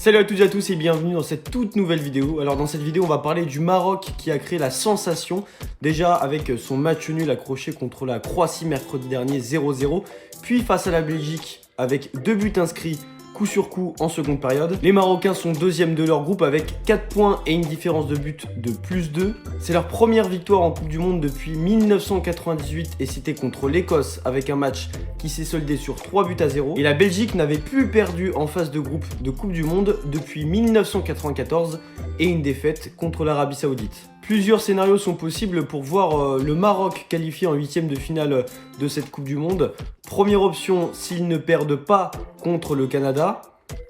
Salut à toutes et à tous et bienvenue dans cette toute nouvelle vidéo. Alors dans cette vidéo on va parler du Maroc qui a créé la sensation déjà avec son match nul accroché contre la Croatie mercredi dernier 0-0, puis face à la Belgique avec 2 buts inscrits coup sur coup en seconde période. Les Marocains sont deuxièmes de leur groupe avec 4 points et une différence de but de +2. C'est leur première victoire en Coupe du Monde depuis 1998 et c'était contre l'Écosse avec un match qui s'est soldé sur 3-0. Et la Belgique n'avait plus perdu en phase de groupe de Coupe du Monde depuis 1994 et une défaite contre l'Arabie Saoudite. Plusieurs scénarios sont possibles pour voir le Maroc qualifié en 8e de finale de cette Coupe du Monde. Première option, s'ils ne perdent pas contre le Canada.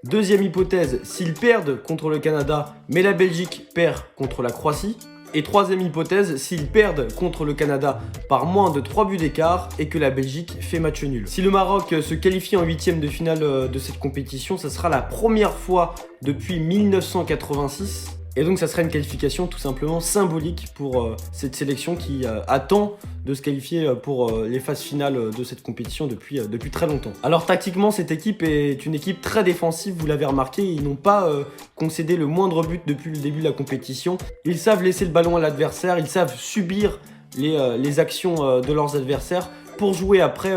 Deuxième hypothèse, s'ils perdent contre le Canada, mais la Belgique perd contre la Croatie. Et troisième hypothèse, s'ils perdent contre le Canada par moins de 3 buts d'écart et que la Belgique fait match nul. Si le Maroc se qualifie en 8e de finale de cette compétition, ça sera la première fois depuis 1986. Et donc ça serait une qualification tout simplement symbolique pour cette sélection qui attend de se qualifier pour les phases finales de cette compétition depuis très longtemps. Alors tactiquement, cette équipe est une équipe très défensive, vous l'avez remarqué, ils n'ont pas concédé le moindre but depuis le début de la compétition. Ils savent laisser le ballon à l'adversaire, ils savent subir les actions de leurs adversaires pour jouer après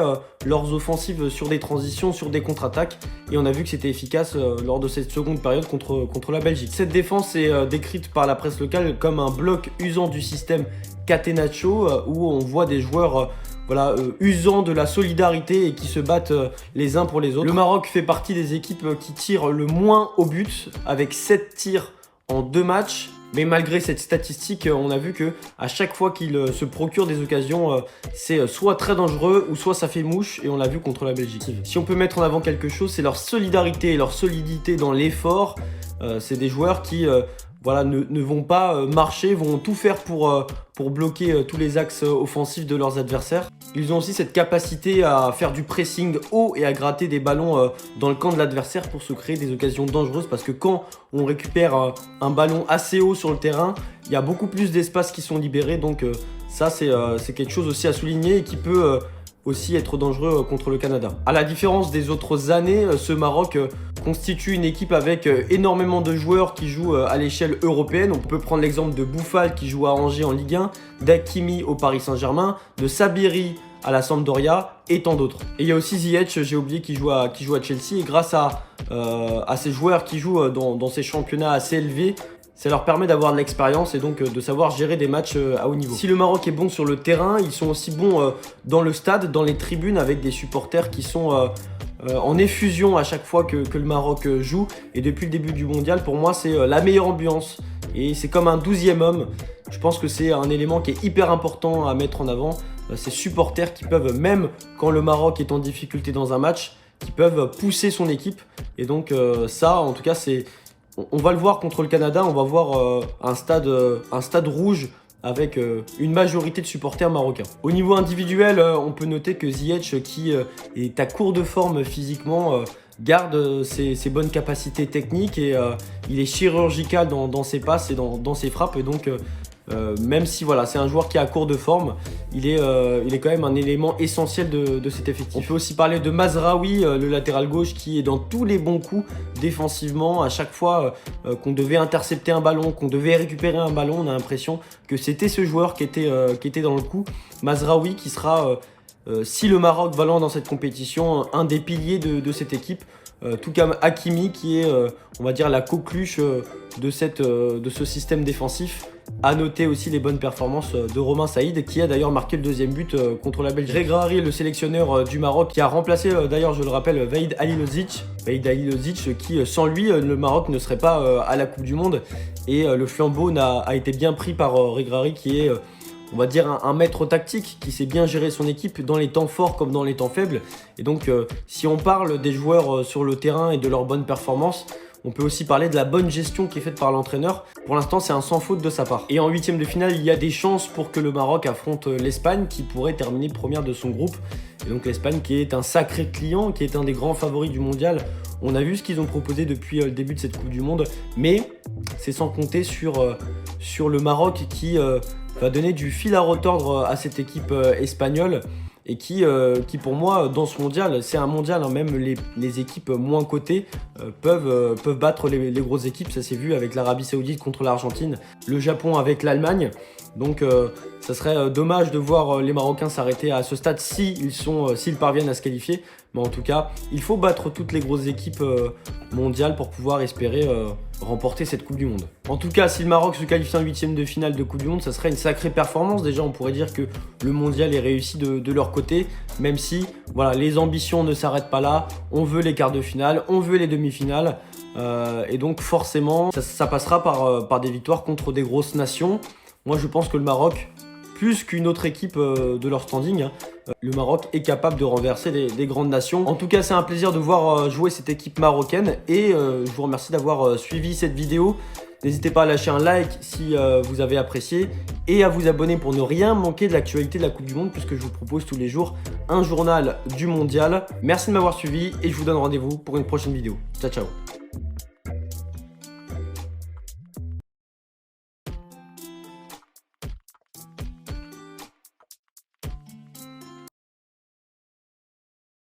leurs offensives sur des transitions, sur des contre-attaques. Et on a vu que c'était efficace lors de cette seconde période contre la Belgique. Cette défense est décrite par la presse locale comme un bloc usant du système Catenaccio, où on voit des joueurs usant de la solidarité et qui se battent les uns pour les autres. Le Maroc fait partie des équipes qui tirent le moins au but, avec 7 tirs en 2 matchs. Mais malgré cette statistique, on a vu que à chaque fois qu'ils se procurent des occasions, c'est soit très dangereux ou soit ça fait mouche, et on l'a vu contre la Belgique. Si on peut mettre en avant quelque chose, c'est leur solidarité et leur solidité dans l'effort. C'est des joueurs qui ne vont pas marcher, vont tout faire pour bloquer tous les axes offensifs de leurs adversaires. Ils ont aussi cette capacité à faire du pressing haut et à gratter des ballons dans le camp de l'adversaire pour se créer des occasions dangereuses, parce que quand on récupère un ballon assez haut sur le terrain, il y a beaucoup plus d'espace qui sont libérés, donc ça c'est quelque chose aussi à souligner et qui peut aussi être dangereux contre le Canada. À la différence des autres années, ce Maroc constitue une équipe avec énormément de joueurs qui jouent à l'échelle européenne. On peut prendre l'exemple de Boufal qui joue à Angers en Ligue 1, d'Hakimi au Paris Saint-Germain, de Sabiri à la Sampdoria et tant d'autres. Et il y a aussi Ziyech, j'ai oublié, qui joue à Chelsea, et grâce à ces joueurs qui jouent dans ces championnats assez élevés, ça leur permet d'avoir de l'expérience et donc de savoir gérer des matchs à haut niveau. Si le Maroc est bon sur le terrain, ils sont aussi bons dans le stade, dans les tribunes, avec des supporters qui sont en effusion à chaque fois que le Maroc joue. Et depuis le début du mondial, pour moi, c'est la meilleure ambiance. Et c'est comme un 12e homme. Je pense que c'est un élément qui est hyper important à mettre en avant. Ces supporters qui peuvent, même quand le Maroc est en difficulté dans un match, qui peuvent pousser son équipe. Et donc ça, en tout cas, on va le voir contre le Canada, on va voir un stade rouge avec une majorité de supporters marocains. Au niveau individuel, on peut noter que Ziyech, qui est à court de forme physiquement, garde ses bonnes capacités techniques et il est chirurgical dans ses passes et dans ses frappes. Et donc, même si c'est un joueur qui est à court de forme, il est quand même un élément essentiel de cet effectif. On peut aussi parler de Mazraoui, le latéral gauche, qui est dans tous les bons coups défensivement. À chaque fois qu'on devait intercepter un ballon, qu'on devait récupérer un ballon, on a l'impression que c'était ce joueur qui était dans le coup. Mazraoui qui sera, si le Maroc va loin dans cette compétition, un des piliers de cette équipe. Tout comme Hakimi qui est, on va dire, la coqueluche de ce système défensif. À noter aussi les bonnes performances de Romain Saïd, qui a d'ailleurs marqué le 2e but contre la Belgique. Regragui, le sélectionneur du Maroc, qui a remplacé d'ailleurs, je le rappelle, Vahid Halilovic. Vahid Halilovic qui, sans lui, le Maroc ne serait pas à la Coupe du Monde. Et le flambeau a été bien pris par Regragui, qui est, on va dire, un maître tactique, qui sait bien gérer son équipe dans les temps forts comme dans les temps faibles. Et donc, si on parle des joueurs sur le terrain et de leurs bonnes performances, on peut aussi parler de la bonne gestion qui est faite par l'entraîneur. Pour l'instant, c'est un sans faute de sa part. Et en 8e de finale, il y a des chances pour que le Maroc affronte l'Espagne, qui pourrait terminer première de son groupe. Et donc l'Espagne, qui est un sacré client, qui est un des grands favoris du mondial. On a vu ce qu'ils ont proposé depuis le début de cette Coupe du Monde, mais c'est sans compter sur le Maroc qui va donner du fil à retordre à cette équipe espagnole et qui pour moi, dans ce mondial, c'est un mondial, hein, même les équipes moins cotées peuvent battre les grosses équipes. Ça s'est vu avec l'Arabie Saoudite contre l'Argentine, le Japon avec l'Allemagne. Donc ça serait dommage de voir les Marocains s'arrêter à ce stade s'ils parviennent à se qualifier. Mais en tout cas, il faut battre toutes les grosses équipes mondiales pour pouvoir espérer remporter cette Coupe du Monde. En tout cas, si le Maroc se qualifie en 8e de finale de Coupe du Monde, ça serait une sacrée performance. Déjà, on pourrait dire que le mondial est réussi de leur côté, même si voilà, les ambitions ne s'arrêtent pas là. On veut les quarts de finale, on veut les demi-finales. Et donc forcément, ça passera par des victoires contre des grosses nations. Moi, je pense que le Maroc, plus qu'une autre équipe de leur standing, hein, le Maroc est capable de renverser des grandes nations. En tout cas, c'est un plaisir de voir jouer cette équipe marocaine et je vous remercie d'avoir suivi cette vidéo. N'hésitez pas à lâcher un like si vous avez apprécié et à vous abonner pour ne rien manquer de l'actualité de la Coupe du Monde puisque je vous propose tous les jours un journal du mondial. Merci de m'avoir suivi et je vous donne rendez-vous pour une prochaine vidéo. Ciao, ciao.